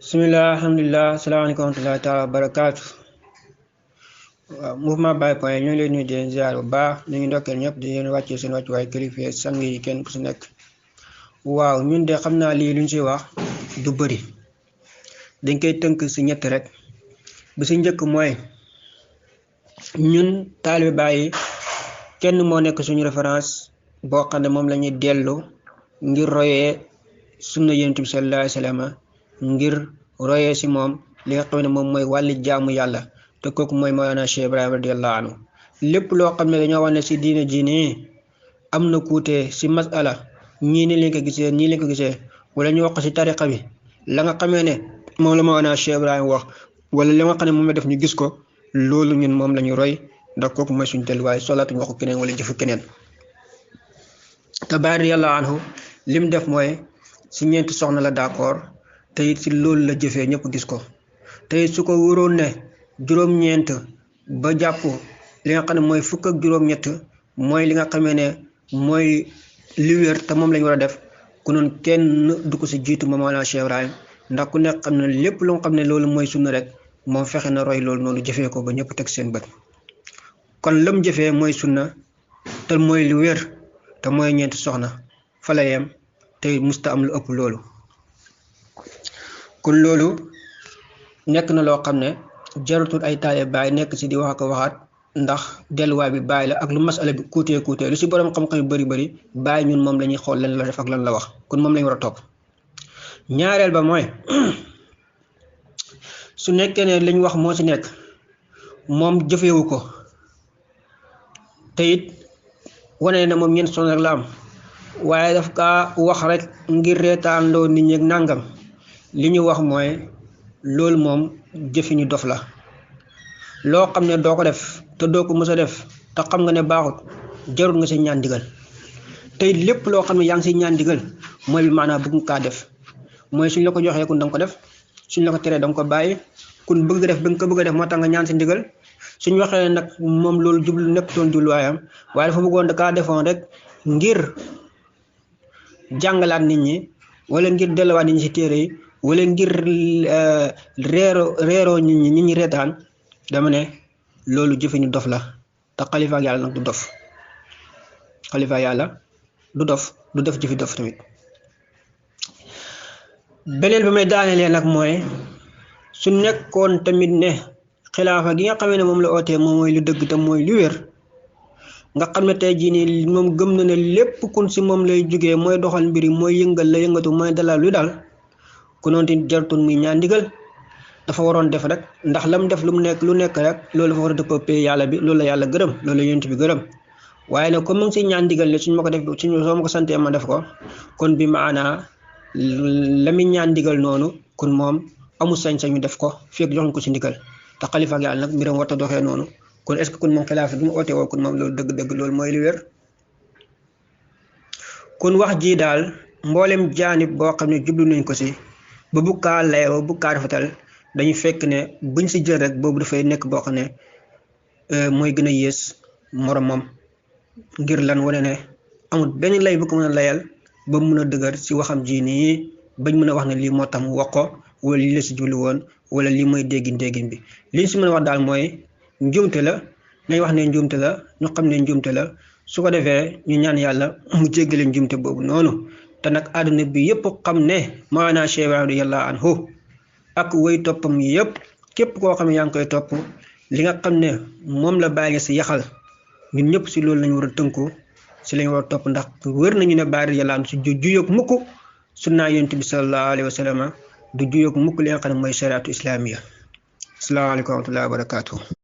bismillah alhamdulilah salaamaaleykum wa rahmatullahi taala wa barakaatu. waaw mouvement Baye Point ñu ngi leen nuyu di leen ziar bu baax ñu ngi ndokkeel ñëpp di leen wàccee seen wàccuwaay kilifa sang yi kenn ku si nekk. waaw ñun de xam naa lii lu ñu si wax du bëri dañ koy tënk si ñett rek bi si njëkk mooy ñun taalibe Baye kenn moo nekk suñu référence boo xam ne moom la ñuy dellu ngir royee sunna Yonent bi sallallahu alayhi wa sallam ngir royee si moom li nga xam ne moom mooy wàlli jaamu yàlla te kooku mooy Mawlana Cheikh Ibrahima radiyallahu anhu. lépp loo xam ne dañoo wax ne si diine ji nii am na kuute si masala ñii ni leen ko gisee ñii leen ko gisee wala ñu wax ko si tariqa bi la nga xamee ne moom la Mawlana Cheikh Ibrahima wax wala li nga xam ne moom la def ñu gis ko loolu ñun moom la ñu roy ndax kooku mooy suñu delluwaay solaatuñ waxu keneen wala jëfu keneen. te Baye radiyallahu anhu lim def mooy si ñeenti soxna la d'accord te it si loolu la jëfee ñëpp gis ko te it su ko wóoroon ne juróom-ñeent ba jàpp li nga xam ne mooy fukk ak juróom-ñett mooy li nga xamee ne mooy li wér te moom lañ war a def ku noonu kenn du ko si jiitu Mawlana Cheikh Ibrahima ndax ku nekk xam ne lépp lu nga xam ne loolu mooy sunna rek moom fexe na roy loolu noonu jëfee ko ba ñëpp teg seen bët. kon lam jëfee mooy sunna te mooy li wér te mooy ñeenti soxna fa la yem te musta am lu ëpp loolu. kon loolu nekk na loo xam ne jarutul ay taalibe Baay nekk si di wax ak waxaat ndax delluwaay bi Baay la ak lu masala bi kuutee lu si borom xam-xam yu bëri Baay ñun moom la ñuy xool lan la def ak lan la wax kon moom lañu war a topp. ñaareel ba mooy su nekkee ne liñ wax moo ci nekk moom jëfewu ko te it wane na moom ñeent soxna rek la am waaye daf kaa wax rek ngir reetaandoo nit ñi ak nàngam li ñu wax mooy loolu moom jëfi ñu dof la loo xam ne doo ko def te doo ko mës a def te xam nga ne baaxut jarul nga si ñaan digal te lépp loo xam ne yaa ngi si ñaan digal mooy bi maanaam bëgg kaa def mooy suñ la ko joxee kun danga ko def suñ la ko teree danga ko bàyyi kun bëgg def ba nga ko bëgg a def moo tax nga ñaan si ndigal suñ waxee nag moom loolu jublu nekk doon jubluwaayam waaye dafa bëggoon da kaa defoon rek ngir jàngalaat nit ñi wala ngir delluwaat nit ñi si téere yi wala ngir reeroo nit ñi reetaan dama ne loolu jëfe ñu dof la te xalifa ak yàlla nag du dof xalifa ak yàlla du def jëfi dof tamit. beneen bi may daanelee nag mooy su nekkoon tamit ne xilaafa gi nga xamee ne moom la ootee moom mooy lu dëgg te mooy lu wér nga xam ne tey jii nii moom gëm na ne lépp kun si moom lay jógee mooy doxal mbiri mooy yëngal la yëngatu mooy dalal lu daal ku noonu tamit jarutoon muy ñaan ndigal dafa waroon def rek ndax lam def lu nekk rek loolu dafa war a dëppoo yàlla bi loolu la yàlla gërëm loolu la yonent bi gërëm waaye nag comme mu ngi si ñaan ndigal ne suñ ma ko def soo ma ko santee ma def ko kon bi maanaa la muy ñaan ndigal noonu kon moom amul sañ-sañu def ko fekk joxuñ ko si ndigal te xalifa ak yàlla nag mbiram warta doxee noonu kon est-ce que kon moom xilaafa bi mu ootee woo kon moom loolu dëgg-dëgg loolu mooy li wér. kon wax ji daal mboolem jaanib boo xam ne jublu nañ ko si ba bu kaa layoo bu kaa rafetal dañu fekk ne buñ si jël rek boobu dafay nekk boo xam ne mooy gën a yées moromam ngir lan wane ne amul benn lay bu ko mën a layal ba mu mën a dëgër si waxam ji nii bañ mën a wax ne lii moo tax mu wax ko wala lii la si jublu woon wala lii mooy déggin bi liñ si mën a wax daal mooy njuumte la nañ wax ne njuumte la ñu xam ne njuumte la su ko defee ñu ñaan yàlla mu jéggale njuumte boobu noonu te nag àdduna bi yëpp xam ne Mawlana Cheikh Ibrahima radiyallahu anhu ak way toppam yëpp képp koo xam ne yaa ngi koy topp li nga xam ne moom la bàyyi si yaxal ñun ñëpp si loolu lañu war a tënku si lañu war a topp ndax wër nañu ne Baye radiyallahu anhu si juyoog mukk sunnaa Yonent bi sallallahu alayhi wa sallam du juyoog mukk li nga xam ne mooy shariatu islamiya. Asalaamaaleykum wa rahmatullahi wa barakaatu.